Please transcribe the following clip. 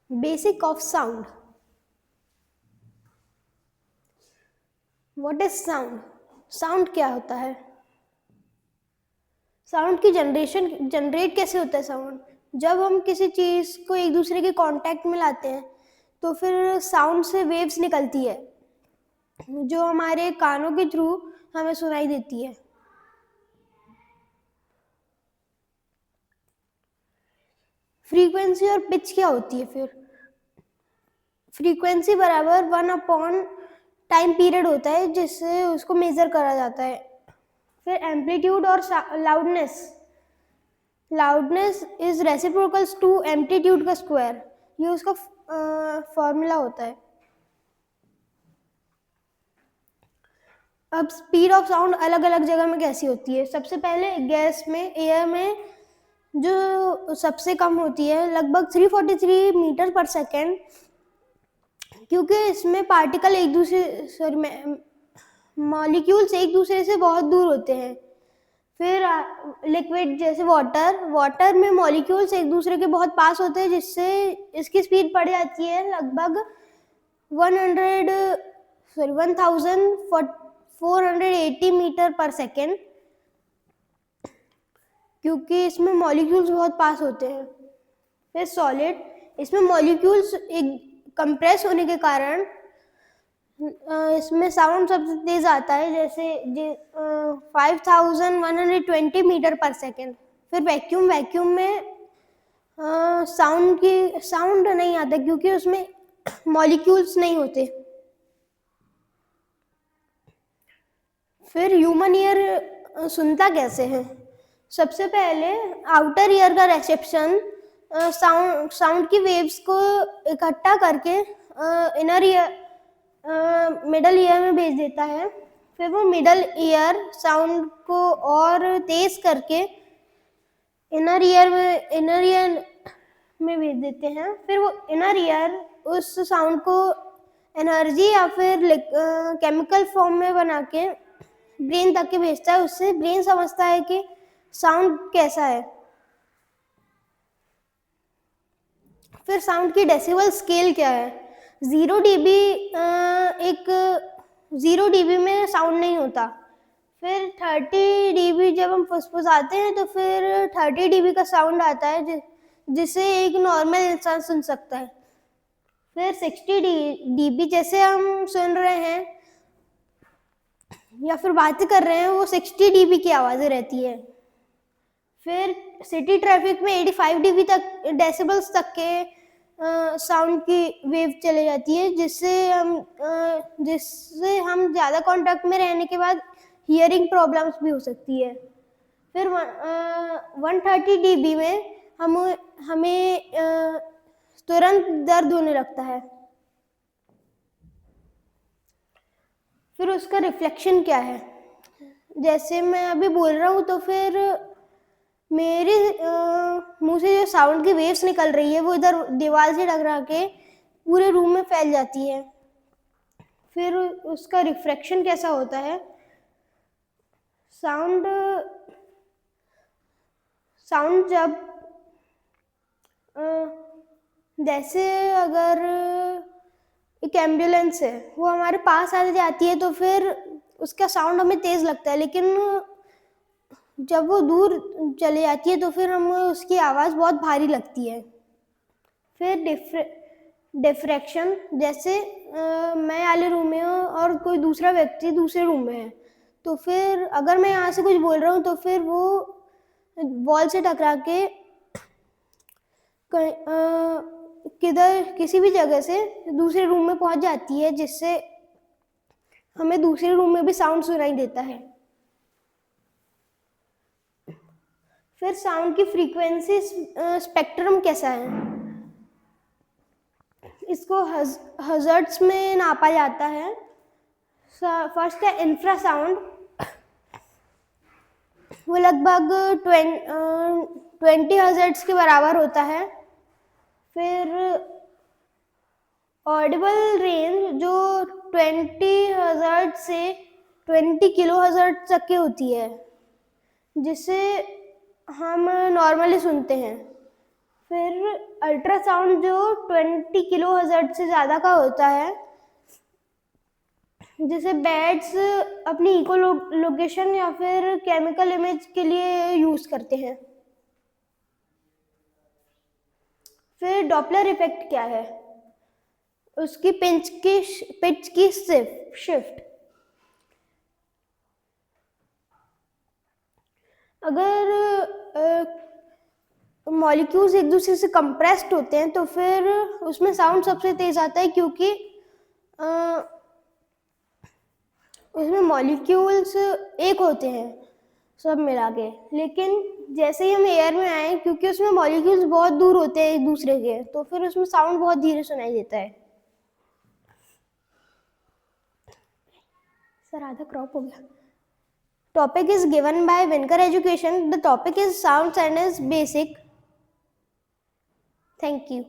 Basic of sound. What is sound? Sound क्या होता है? साउंड की जनरेट कैसे होता है साउंड? जब हम किसी चीज़ को एक दूसरे के कांटेक्ट में लाते हैं तो फिर साउंड से वेव्स निकलती है जो हमारे कानों के थ्रू हमें सुनाई देती है. फ्रीक्वेंसी और पिच क्या होती है फिर? फ्रीक्वेंसी बराबर 1 टाइम पीरियड होता है जिससे उसको मेजर करा जाता है. फिर एम्पलीट्यूड और loudness. Loudness is reciprocals to amplitude का स्क्वायर. ये उसका फॉर्मूला होता है. अब स्पीड ऑफ साउंड अलग अलग जगह में कैसी होती है? सबसे पहले गैस में, एयर में जो सबसे कम होती है लगभग 343 मीटर पर सेकेंड, क्योंकि इसमें पार्टिकल एक दूसरे मॉलिक्यूल्स एक दूसरे से बहुत दूर होते हैं. फिर लिक्विड जैसे वाटर में मॉलिक्यूल्स एक दूसरे के बहुत पास होते हैं जिससे इसकी स्पीड बढ़ जाती है लगभग 1480 मीटर पर सेकेंड, क्योंकि इसमें मॉलिक्यूल्स बहुत पास होते हैं. फिर सॉलिड, इसमें मॉलिक्यूल्स एक कंप्रेस होने के कारण इसमें साउंड सबसे तेज आता है, जैसे 5120 मीटर पर सेकेंड. फिर वैक्यूम में साउंड नहीं आता क्योंकि उसमें मॉलिक्यूल्स नहीं होते. फिर ह्यूमन ईयर सुनता कैसे है? सबसे पहले आउटर ईयर का रिसेप्शन साउंड की वेव्स को इकट्ठा करके इनर ईयर मिडल ईयर में भेज देता है. फिर वो मिडल ईयर साउंड को और तेज करके इनर ईयर में भेज देते हैं. फिर वो इनर ईयर उस साउंड को एनर्जी या फिर केमिकल फॉर्म में बना के ब्रेन तक के भेजता है. उससे ब्रेन समझता है कि साउंड कैसा है. फिर साउंड की डेसिबल स्केल क्या है? 0 dB में साउंड नहीं होता. फिर 30 dB जब हम फुसफुसाते हैं तो फिर 30 dB का साउंड आता है जिसे एक नॉर्मल इंसान सुन सकता है. फिर 60 dB जैसे हम सुन रहे हैं या फिर बातें कर रहे हैं, वो 60 dB की आवाज़ें रहती है. फिर सिटी ट्रैफिक में 85 dB तक डेसिबल्स तक के साउंड की वेव चले जाती है, जिससे हम ज़्यादा कांटेक्ट में रहने के बाद हियरिंग प्रॉब्लम्स भी हो सकती है. फिर 130 dB में हमें तुरंत दर्द होने लगता है. फिर उसका रिफ्लेक्शन क्या है? जैसे मैं अभी बोल रहा हूँ तो फिर मेरे मुंह से जो साउंड की वेव्स निकल रही है वो इधर दीवार से टकरा के पूरे रूम में फैल जाती है. फिर उसका रिफ्रैक्शन कैसा होता है? साउंड जब जैसे अगर एक एम्बुलेंस है वो हमारे पास आ जाती है तो फिर उसका साउंड हमें तेज लगता है, लेकिन जब वो दूर चली जाती है तो फिर हमें उसकी आवाज़ बहुत भारी लगती है. फिर डिफ्रैक्शन, जैसे मैं वाले रूम में हूँ और कोई दूसरा व्यक्ति दूसरे रूम में है, तो फिर अगर मैं यहाँ से कुछ बोल रहा हूँ तो फिर वो वॉल से टकरा के किसी भी जगह से दूसरे रूम में पहुँच जाती है, जिससे हमें दूसरे रूम में भी साउंड सुनाई देता है. फिर साउंड की फ्रीक्वेंसी स्पेक्ट्रम कैसा है? इसको हर्ट्ज में नापा जाता है. फर्स्ट है इंफ्रासाउंड, वो लगभग 20 हर्ट्ज के बराबर होता है. फिर ऑडिबल रेंज जो 20 हर्ट्ज से 20 किलो हर्ट्ज तक की होती है, जिसे हम नॉर्मली सुनते हैं. फिर अल्ट्रासाउंड जो 20 किलो हर्ट्ज से ज़्यादा का होता है, जिसे बैट्स अपनी इको लोकेशन या फिर केमिकल इमेज के लिए यूज़ करते हैं। फिर डॉपलर इफेक्ट क्या है? उसकी पिच की शिफ्ट। अगर मॉलिक्यूल्स एक दूसरे से कंप्रेस्ड होते हैं तो फिर उसमें साउंड सबसे तेज आता है, क्योंकि उसमें मॉलिक्यूल्स एक होते हैं सब मिला के। लेकिन जैसे ही हम एयर में आए, क्योंकि उसमें मॉलिक्यूल्स बहुत दूर होते हैं एक दूसरे के, तो फिर उसमें साउंड बहुत धीरे सुनाई देता है। सर आधा क्रॉप हो गया। Topic is given by Vinkar education. The topic is sounds and is basic. Thank you.